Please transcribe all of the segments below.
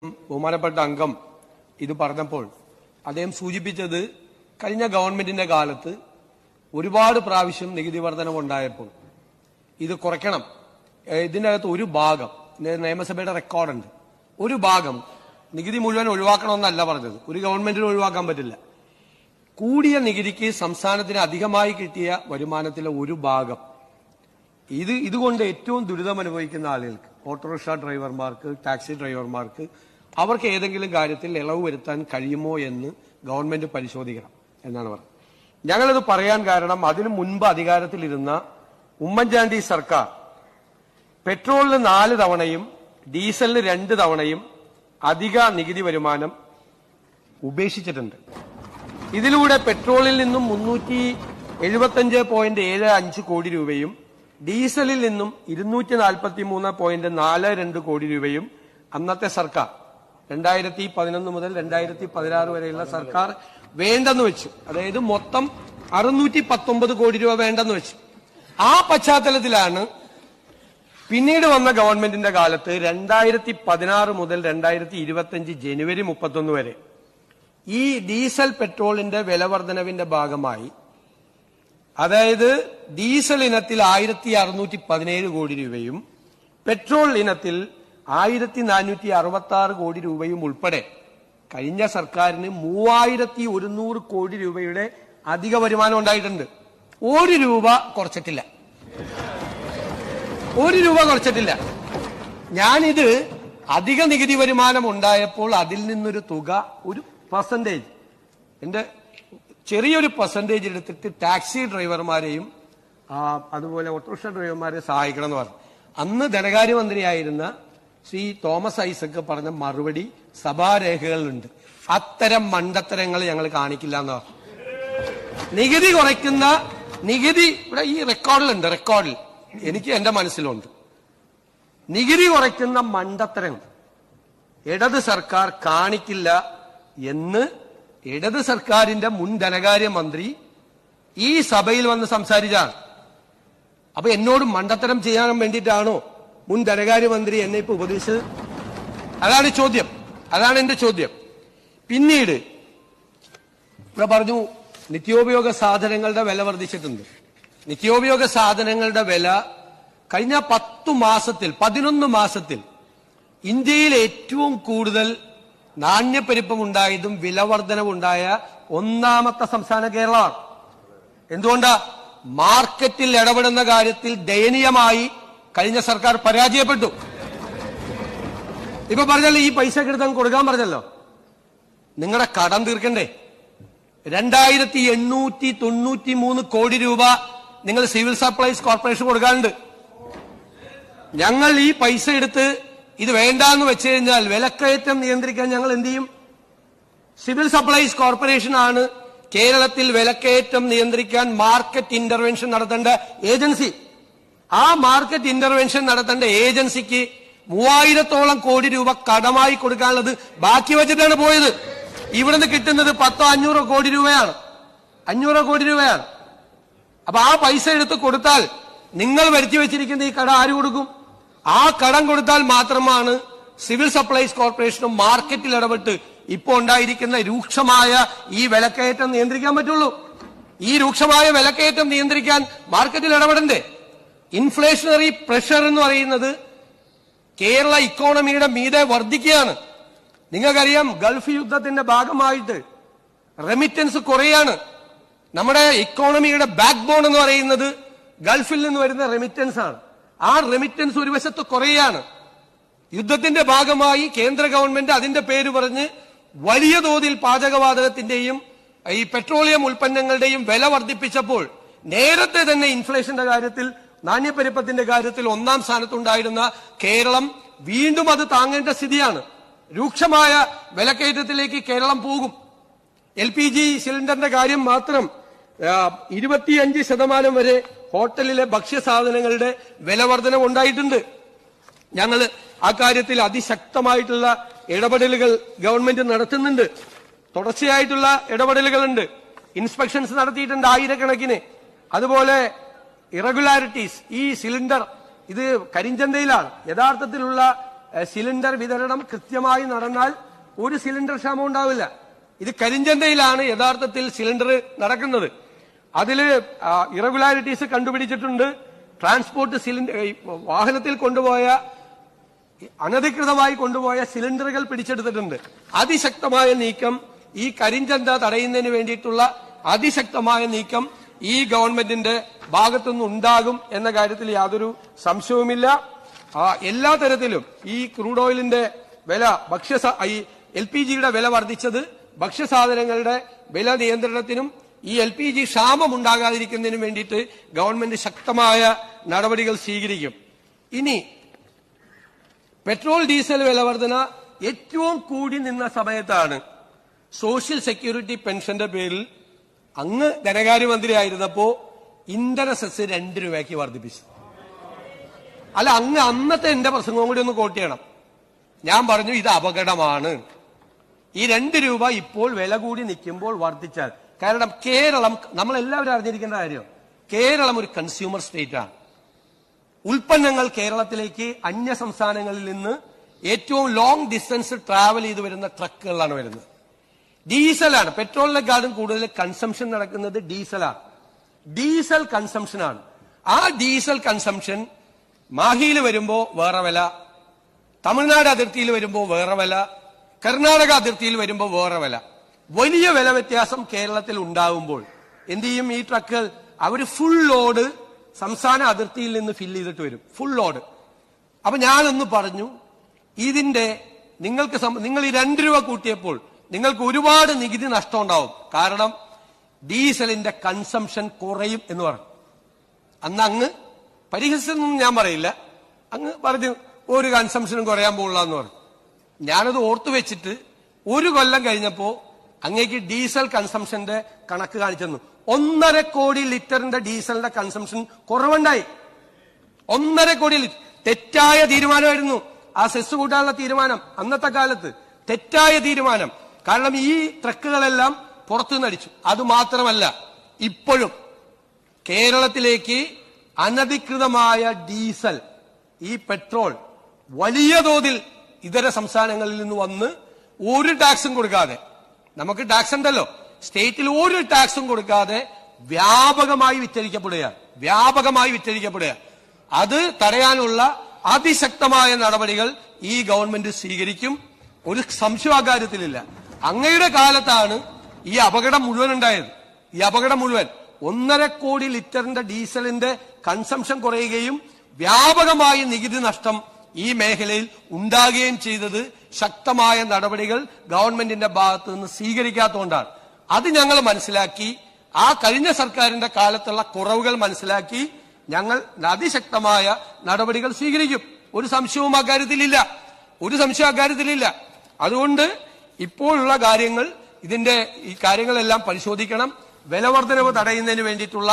ബഹുമാനപ്പെട്ട അംഗം ഇത് പറഞ്ഞപ്പോൾ അദ്ദേഹം സൂചിപ്പിച്ചത് കഴിഞ്ഞ ഗവൺമെന്റിന്റെ കാലത്ത് ഒരുപാട് പ്രാവശ്യം നികുതി വർധനവുണ്ടായപ്പോൾ ഇത് കുറയ്ക്കണം. ഇതിനകത്ത് ഒരു ഭാഗം നിയമസഭയുടെ റെക്കോർഡുണ്ട്. ഒരു ഭാഗം നികുതി മുഴുവൻ ഒഴിവാക്കണമെന്നല്ല പറഞ്ഞത്. ഒരു ഗവൺമെന്റിന് ഒഴിവാക്കാൻ പറ്റില്ല. കൂടിയ നികുതിക്ക് സംസ്ഥാനത്തിന് അധികമായി കിട്ടിയ വരുമാനത്തിലെ ഒരു ഭാഗം ഇതുകൊണ്ട് ഏറ്റവും ദുരിതം അനുഭവിക്കുന്ന ആളുകൾക്ക്, ഓട്ടോറിക്ഷ ഡ്രൈവർമാർക്ക്, ടാക്സി ഡ്രൈവർമാർക്ക്, അവർക്ക് ഏതെങ്കിലും കാര്യത്തിൽ ഇളവ് വരുത്താൻ കഴിയുമോ എന്ന് ഗവൺമെന്റ് പരിശോധിക്കണം എന്നാണ് പറഞ്ഞത്. ഞങ്ങളത് പറയാൻ കാരണം അതിനു മുൻപ് അധികാരത്തിലിരുന്ന ഉമ്മൻചാണ്ടി സർക്കാർ പെട്രോളിന് 4 തവണയും ഡീസലിന് 2 തവണയും അധിക നികുതി വരുമാനം ഉപേക്ഷിച്ചിട്ടുണ്ട്. ഇതിലൂടെ പെട്രോളിൽ നിന്നും 375.75 കോടി രൂപയും ഡീസലിൽ നിന്നും 243.42 കോടി രൂപയും അന്നത്തെ സർക്കാർ 2011 മുതൽ 2016 വരെയുള്ള സർക്കാർ വേണ്ടെന്ന് വെച്ചു. അതായത് മൊത്തം 619 കോടി രൂപ വേണ്ടെന്ന് വെച്ചു. ആ പശ്ചാത്തലത്തിലാണ് പിന്നീട് വന്ന ഗവൺമെന്റിന്റെ കാലത്ത് 2016 മുതൽ 2025 ജനുവരി 31 വരെ ഈ ഡീസൽ പെട്രോളിന്റെ വില വർധനവിന്റെ ഭാഗമായി, അതായത് ഡീസൽ ഇനത്തിൽ 1617 കോടി രൂപയും പെട്രോൾ ഇനത്തിൽ 1466 കോടി രൂപയും ഉൾപ്പെടെ കഴിഞ്ഞ സർക്കാരിന് 3100 കോടി രൂപയുടെ അധിക വരുമാനം ഉണ്ടായിട്ടുണ്ട്. 1 രൂപ കുറച്ചിട്ടില്ല. 1 രൂപ കുറച്ചിട്ടില്ല. ഞാനിത് അധിക നികുതി വരുമാനം ഉണ്ടായപ്പോൾ അതിൽ നിന്നൊരു തുക, ഒരു പെർസെന്റേജ്, എന്റെ ചെറിയൊരു പെർസെന്റേജ് എടുത്തിട്ട് ടാക്സി ഡ്രൈവർമാരെയും അതുപോലെ ഓട്ടോറിക്ഷ ഡ്രൈവർമാരെ സഹായിക്കണം എന്ന് പറഞ്ഞു. അന്ന് ധനകാര്യമന്ത്രിയായിരുന്ന ശ്രീ തോമസ് ഐസക് പറഞ്ഞ മറുപടി സഭാരേഖകളിലുണ്ട്. അത്തരം മണ്ടത്തരങ്ങൾ ഞങ്ങൾ കാണിക്കില്ല എന്ന് പറഞ്ഞു. നികുതി കുറയ്ക്കുന്ന ഇവിടെ ഈ റെക്കോർഡിലുണ്ട്. റെക്കോർഡിൽ എനിക്ക് എന്റെ മനസ്സിലുണ്ട്. നികുതി കുറയ്ക്കുന്ന മണ്ടത്തരങ്ങൾ ഇടത് സർക്കാർ കാണിക്കില്ല എന്ന് ഇടത് സർക്കാരിന്റെ മുൻ ധനകാര്യമന്ത്രി ഈ സഭയിൽ വന്ന് സംസാരിച്ചാണ്. അപ്പൊ എന്നോട് മണ്ടത്തരം ചെയ്യാൻ വേണ്ടിയിട്ടാണോ മുൻ ധനകാര്യമന്ത്രി എന്നെ ഇപ്പൊ ഉപദേശിച്ചത്? അതാണ് ചോദ്യം. അതാണ് എന്റെ ചോദ്യം. പിന്നീട് ഇവിടെ പറഞ്ഞു നിത്യോപയോഗ സാധനങ്ങളുടെ വില വർദ്ധിച്ചിട്ടുണ്ട്. നിത്യോപയോഗ സാധനങ്ങളുടെ വില കഴിഞ്ഞ 11 മാസത്തിൽ ഇന്ത്യയിൽ ഏറ്റവും കൂടുതൽ നാണ്യപ്പെരുപ്പമുണ്ടായതും വിലവർദ്ധനവുണ്ടായ 1ാമത്തെ സംസ്ഥാനം കേരളമാണ്. എന്തുകൊണ്ടാ? മാർക്കറ്റിൽ ഇടപെടുന്ന കാര്യത്തിൽ ദയനീയമായി കഴിഞ്ഞ സർക്കാർ പരാജയപ്പെട്ടു. ഇപ്പൊ പറഞ്ഞല്ലോ ഈ പൈസ എടുത്ത് കൊടുക്കാൻ പറഞ്ഞല്ലോ. നിങ്ങളുടെ കടം തീർക്കണ്ടേ? 2893 കോടി രൂപ നിങ്ങൾ സിവിൽ സപ്ലൈസ് കോർപ്പറേഷൻ കൊടുക്കാനുണ്ട്. ഞങ്ങൾ ഈ പൈസ എടുത്ത് ഇത് വേണ്ടാന്ന് വെച്ച് കഴിഞ്ഞാൽ വിലക്കയറ്റം നിയന്ത്രിക്കാൻ ഞങ്ങൾ എന്ത് ചെയ്യും? സിവിൽ സപ്ലൈസ് കോർപ്പറേഷൻ ആണ് കേരളത്തിൽ വിലക്കയറ്റം നിയന്ത്രിക്കാൻ മാർക്കറ്റ് ഇന്റർവെൻഷൻ നടത്തേണ്ട ഏജൻസി. ആ മാർക്കറ്റ് ഇന്റർവെൻഷൻ നടത്തേണ്ട ഏജൻസിക്ക് 3000-ഓളം കോടി രൂപ കടമായി കൊടുക്കാനുള്ളത് ബാക്കി വെച്ചിട്ടാണ് പോയത്. ഇവിടുന്ന് കിട്ടുന്നത് 500 കോടി രൂപയാണ്. 500 കോടി രൂപയാണ്. അപ്പൊ ആ പൈസ എടുത്ത് കൊടുത്താൽ നിങ്ങൾ വരുത്തി വെച്ചിരിക്കുന്ന ഈ കട ആര് കൊടുക്കും? ആ കടം കൊടുത്താൽ മാത്രമാണ് സിവിൽ സപ്ലൈസ് കോർപ്പറേഷനും മാർക്കറ്റിൽ ഇടപെട്ട് ഇപ്പോൾ ഉണ്ടായിരിക്കുന്ന രൂക്ഷമായ ഈ വിലക്കയറ്റം നിയന്ത്രിക്കാൻ പറ്റുള്ളൂ. ഈ രൂക്ഷമായ വിലക്കയറ്റം നിയന്ത്രിക്കാൻ മാർക്കറ്റിൽ ഇടപെടണ്ടേ? ഇൻഫ്ലേഷണറി പ്രഷർ എന്ന് പറയുന്നത് കേരള ഇക്കോണമിയുടെ മീതെ വർദ്ധിക്കുകയാണ്. നിങ്ങൾക്കറിയാം, ഗൾഫ് യുദ്ധത്തിന്റെ ഭാഗമായിട്ട് റെമിറ്റൻസ് കുറയാണ്. നമ്മുടെ ഇക്കോണമിയുടെ ബാക്ക് ബോൺ എന്ന് പറയുന്നത് ഗൾഫിൽ നിന്ന് വരുന്ന റെമിറ്റൻസ് ആണ്. ആ റെമിറ്റൻസ് ഒരു വശത്ത് കുറയാണ്. യുദ്ധത്തിന്റെ ഭാഗമായി കേന്ദ്ര ഗവൺമെന്റ് അതിന്റെ പേര് പറഞ്ഞ് വലിയ തോതിൽ പാചകവാതകത്തിന്റെയും ഈ പെട്രോളിയം ഉൽപ്പന്നങ്ങളുടെയും വില വർദ്ധിപ്പിച്ചപ്പോൾ നേരത്തെ തന്നെ ഇൻഫ്ലേഷന്റെ കാര്യത്തിൽ, നാണ്യപ്പെരുപ്പത്തിന്റെ കാര്യത്തിൽ 1ാം സ്ഥാനത്തുണ്ടായിരുന്ന കേരളം വീണ്ടും അത് താങ്ങേണ്ട സ്ഥിതിയാണ്. രൂക്ഷമായ വിലക്കയറ്റത്തിലേക്ക് കേരളം പോകും. LPG സിലിണ്ടറിന്റെ കാര്യം മാത്രം 25% വരെ ഹോട്ടലിലെ ഭക്ഷ്യസാധനങ്ങളുടെ വിലവർധനം ഉണ്ടായിട്ടുണ്ട്. ഞങ്ങൾ ആ കാര്യത്തിൽ അതിശക്തമായിട്ടുള്ള ഇടപെടലുകൾ ഗവൺമെന്റ് നടത്തുന്നുണ്ട്. തുടർച്ചയായിട്ടുള്ള ഇടപെടലുകളുണ്ട്. ഇൻസ്പെക്ഷൻസ് നടത്തിയിട്ടുണ്ട് 1000-കണക്കിന്. അതുപോലെ ഇറഗുലാരിറ്റീസ്, ഈ സിലിണ്ടർ ഇത് കരിഞ്ചന്തയിലാണ്. യഥാർത്ഥത്തിലുള്ള സിലിണ്ടർ വിതരണം കൃത്യമായി നടന്നാൽ ഒരു സിലിണ്ടർ ക്ഷാമം ഉണ്ടാവില്ല. ഇത് കരിഞ്ചന്തയിലാണ് യഥാർത്ഥത്തിൽ സിലിണ്ടർ നടക്കുന്നത്. അതിൽ ഇറഗുലാരിറ്റീസ് കണ്ടുപിടിച്ചിട്ടുണ്ട്. ട്രാൻസ്പോർട്ട് സിലിണ്ടർ വാഹനത്തിൽ കൊണ്ടുപോയ അനധികൃതമായി കൊണ്ടുപോയ സിലിണ്ടറുകൾ പിടിച്ചെടുത്തിട്ടുണ്ട്. അതിശക്തമായ നീക്കം, ഈ കരിഞ്ചന്ത തടയുന്നതിന് വേണ്ടിയിട്ടുള്ള അതിശക്തമായ നീക്കം ഈ ഗവൺമെന്റിന്റെ ഭാഗത്തുനിന്ന് ഉണ്ടാകും എന്ന കാര്യത്തിൽ യാതൊരു സംശയവുമില്ല. എല്ലാ തരത്തിലും ഈ ക്രൂഡ് ഓയിലിന്റെ വില, ഈ LPGയുടെ വില വർദ്ധിച്ചത് ഭക്ഷ്യസാധനങ്ങളുടെ വില നിയന്ത്രണത്തിനും ഈ LPG ക്ഷാമം ഉണ്ടാകാതിരിക്കുന്നതിനും വേണ്ടിയിട്ട് ഗവൺമെന്റ് ശക്തമായ നടപടികൾ സ്വീകരിക്കും. ഇനി പെട്രോൾ ഡീസൽ വില വർധന ഏറ്റവും കൂടി നിന്ന സമയത്താണ് സോഷ്യൽ സെക്യൂരിറ്റി പെൻഷന്റെ പേരിൽ അങ്ങ് ധനകാര്യമന്ത്രിയായിരുന്നപ്പോ ഇന്ധന സെസ് 2 രൂപയ്ക്ക് വർദ്ധിപ്പിച്ചു. അല്ല, അങ്ങ് അന്നത്തെ എന്റെ പ്രസംഗവും കൂടി ഒന്ന് കോട്ട് ചെയ്യണം. ഞാൻ പറഞ്ഞു ഇത് അപകടമാണ്. ഈ 2 രൂപ ഇപ്പോൾ വില കൂടി നിൽക്കുമ്പോൾ വർദ്ധിച്ചാൽ, കാരണം കേരളം, നമ്മളെല്ലാവരും അറിഞ്ഞിരിക്കേണ്ട കാര്യം, കേരളം ഒരു കൺസ്യൂമർ സ്റ്റേറ്റ് ആണ്. ഉൽപ്പന്നങ്ങൾ കേരളത്തിലേക്ക് അന്യ സംസ്ഥാനങ്ങളിൽ നിന്ന് ഏറ്റവും ലോങ് ഡിസ്റ്റൻസ് ട്രാവൽ ചെയ്ത് വരുന്ന ട്രക്കുകളിലാണ് വരുന്നത്. ഡീസലാണ്, പെട്രോളിനെക്കാളും കൂടുതൽ കൺസംഷൻ നടക്കുന്നത് ഡീസലാണ്. ഡീസൽ കൺസംഷനാണ്. ആ ഡീസൽ കൺസംഷൻ മാഹിയിൽ വരുമ്പോ വേറെ വില, തമിഴ്നാട് അതിർത്തിയിൽ വരുമ്പോ വേറെ വില, കർണാടക അതിർത്തിയിൽ വരുമ്പോ വേറെ വില. വലിയ വില വ്യത്യാസം കേരളത്തിൽ ഉണ്ടാകുമ്പോൾ എന്ത് ചെയ്യും? ഈ ട്രക്കുകൾ അവർ ഫുൾ ലോഡ് സംസ്ഥാന അതിർത്തിയിൽ നിന്ന് ഫില്ല് ചെയ്തിട്ട് വരും, ഫുൾ ലോഡ്. അപ്പൊ ഞാനൊന്ന് പറഞ്ഞു, ഇതിന്റെ നിങ്ങൾ ഈ 2 രൂപ കൂട്ടിയപ്പോൾ നിങ്ങൾക്ക് ഒരുപാട് നികുതി നഷ്ടം ഉണ്ടാവും. കാരണം ഡീസലിന്റെ കൺസംഷൻ കുറയും എന്ന് പറഞ്ഞു. അന്ന് അങ്ങ് പരിഹസിച്ചൊന്നും ഞാൻ പറയില്ല, അങ്ങ് പറഞ്ഞു ഒരു കൺസംഷനും കുറയാൻ പോകില്ല എന്ന് പറഞ്ഞു. ഞാനത് ഓർത്തു വെച്ചിട്ട് 1 കൊല്ലം കഴിഞ്ഞപ്പോ അങ്ങേക്ക് ഡീസൽ കൺസംഷന്റെ കണക്ക് കാണിച്ചെന്നു. 1.5 കോടി ലിറ്ററിന്റെ ഡീസലിന്റെ കൺസംഷൻ കുറവുണ്ടായി. 1.5 കോടി ലിറ്റർ. തെറ്റായ തീരുമാനമായിരുന്നു ആ സെസ് കൂട്ടാനുള്ള തീരുമാനം. അന്നത്തെ കാലത്ത് തെറ്റായ തീരുമാനം. കാരണം ഈ ട്രക്കുകളെല്ലാം പുറത്തുനിന്ന് അടിച്ചു. അതുമാത്രമല്ല, ഇപ്പോഴും കേരളത്തിലേക്ക് അനധികൃതമായ ഡീസൽ, ഈ പെട്രോൾ വലിയ തോതിൽ ഇതര സംസ്ഥാനങ്ങളിൽ നിന്ന് വന്ന് ഒരു ടാക്സും കൊടുക്കാതെ, നമുക്ക് ടാക്സ് ഉണ്ടല്ലോ, സ്റ്റേറ്റിൽ ഒരു ടാക്സും കൊടുക്കാതെ വ്യാപകമായി വിറ്റഴിക്കപ്പെടുക. അത് തടയാനുള്ള അതിശക്തമായ നടപടികൾ ഈ ഗവൺമെന്റ് സ്വീകരിക്കും. ഒരു സംശയം അക്കാര്യത്തിലില്ല. അങ്ങയുടെ കാലത്താണ് ഈ അപകടം മുഴുവൻ ഉണ്ടായത്. ഈ അപകടം മുഴുവൻ 1.5 കോടി ലിറ്ററിന്റെ ഡീസലിന്റെ കൺസംഷൻ കുറയുകയും വ്യാപകമായ നികുതി നഷ്ടം ഈ മേഖലയിൽ ഉണ്ടാകുകയും ചെയ്തത് ശക്തമായ നടപടികൾ ഗവൺമെന്റിന്റെ ഭാഗത്ത് നിന്ന് സ്വീകരിക്കാത്തതുകൊണ്ടാണ്. അത് ഞങ്ങൾ മനസ്സിലാക്കി, ആ കഴിഞ്ഞ സർക്കാരിന്റെ കാലത്തുള്ള കുറവുകൾ മനസ്സിലാക്കി ഞങ്ങൾ അതിശക്തമായ നടപടികൾ സ്വീകരിക്കും. ഒരു സംശയവും അക്കാര്യത്തിലില്ല. അതുകൊണ്ട് ഇപ്പോഴുള്ള കാര്യങ്ങൾ, ഈ കാര്യങ്ങളെല്ലാം പരിശോധിക്കണം. വിലവർദ്ധനവ് തടയുന്നതിന് വേണ്ടിയിട്ടുള്ള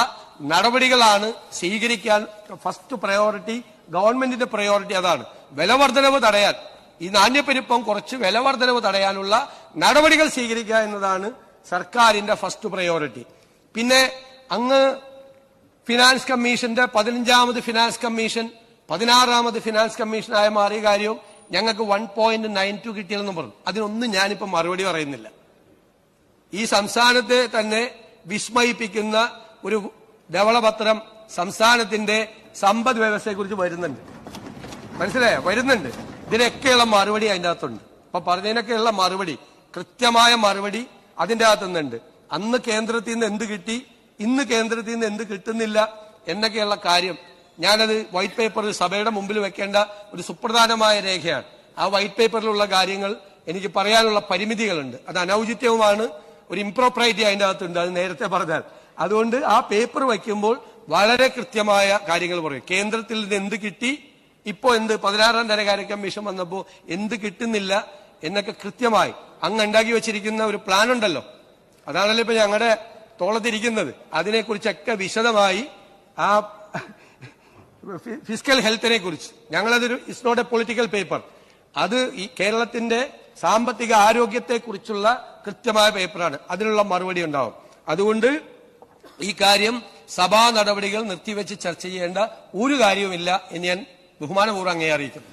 നടപടികളാണ് സ്വീകരിക്കാൻ ഫസ്റ്റ് പ്രയോറിറ്റി. ഗവൺമെന്റിന്റെ പ്രയോറിറ്റി അതാണ്. വിലവർദ്ധനവ് തടയാൻ, ഈ നാണ്യപ്പെരുപ്പം കുറച്ച് വിലവർദ്ധനവ് തടയാനുള്ള നടപടികൾ സ്വീകരിക്കുക എന്നതാണ് സർക്കാരിന്റെ ഫസ്റ്റ് പ്രയോറിറ്റി. പിന്നെ അങ്ങ് ഫിനാൻസ് കമ്മീഷന്റെ 15ാമത് ഫിനാൻസ് കമ്മീഷൻ 16ാമത് ഫിനാൻസ് കമ്മീഷനായ മാറിയ കാര്യവും ഞങ്ങൾക്ക് 1.92 കിട്ടിയെന്ന് പറഞ്ഞു. അതിനൊന്നും ഞാനിപ്പോ മറുപടി പറയുന്നില്ല. ഈ സംസ്ഥാനത്തെ തന്നെ വിസ്മയിപ്പിക്കുന്ന ഒരു ധവളപത്രം സംസ്ഥാനത്തിന്റെ സമ്പദ് വ്യവസ്ഥയെക്കുറിച്ച് വരുന്നുണ്ട്. മനസ്സിലായോ? വരുന്നുണ്ട്. ഇതിനൊക്കെയുള്ള മറുപടി അതിൻ്റെ അകത്തുണ്ട്. അപ്പൊ പറഞ്ഞതിനൊക്കെയുള്ള മറുപടി, കൃത്യമായ മറുപടി അതിന്റെ അകത്തുനിന്നുണ്ട്. അന്ന് കേന്ദ്രത്തിൽ നിന്ന് എന്ത് കിട്ടി, ഇന്ന് കേന്ദ്രത്തിൽ നിന്ന് എന്ത് കിട്ടുന്നില്ല എന്നൊക്കെയുള്ള കാര്യം ഞാനത് വൈറ്റ് പേപ്പറിൽ സഭയുടെ മുമ്പിൽ വെക്കേണ്ട ഒരു സുപ്രധാനമായ രേഖയാണ്. ആ വൈറ്റ് പേപ്പറിലുള്ള കാര്യങ്ങൾ എനിക്ക് പറയാനുള്ള പരിമിതികളുണ്ട്. അത് അനൌചിത്യവുമാണ്, ഒരു ഇംപ്രോപ്രൈറ്റി അതിന്റെ അകത്തുണ്ട്, അത് നേരത്തെ പറഞ്ഞാൽ. അതുകൊണ്ട് ആ പേപ്പർ വയ്ക്കുമ്പോൾ വളരെ കൃത്യമായ കാര്യങ്ങൾ പറയും. കേന്ദ്രത്തിൽ നിന്ന് എന്ത് കിട്ടി, ഇപ്പോ എന്ത് 16ാം ധനകാര്യ കമ്മീഷൻ വന്നപ്പോ എന്ത് കിട്ടുന്നില്ല എന്നൊക്കെ കൃത്യമായി അങ്ങ് ഉണ്ടാക്കി വെച്ചിരിക്കുന്ന ഒരു പ്ലാൻ ഉണ്ടല്ലോ, അതാണല്ലോ ഇപ്പൊ ഞങ്ങളുടെ തോളത്തിരിക്കുന്നത്. അതിനെക്കുറിച്ചൊക്കെ വിശദമായി ആ ഫിസ്ക്കൽ ഹെൽത്തിനെ കുറിച്ച് ഞങ്ങളതൊരു it's not a political paper, അത് ഈ കേരളത്തിന്റെ സാമ്പത്തിക ആരോഗ്യത്തെക്കുറിച്ചുള്ള കൃത്യമായ പേപ്പറാണ്. അതിനുള്ള മറുപടി ഉണ്ടാവും. അതുകൊണ്ട് ഈ കാര്യം സഭാ നടപടികൾ നിർത്തിവെച്ച് ചർച്ച ചെയ്യേണ്ട ഒരു കാര്യവുമില്ല എന്ന് ഞാൻ ബഹുമാനപൂർവ്വം അങ്ങേ അറിയിക്കുന്നു.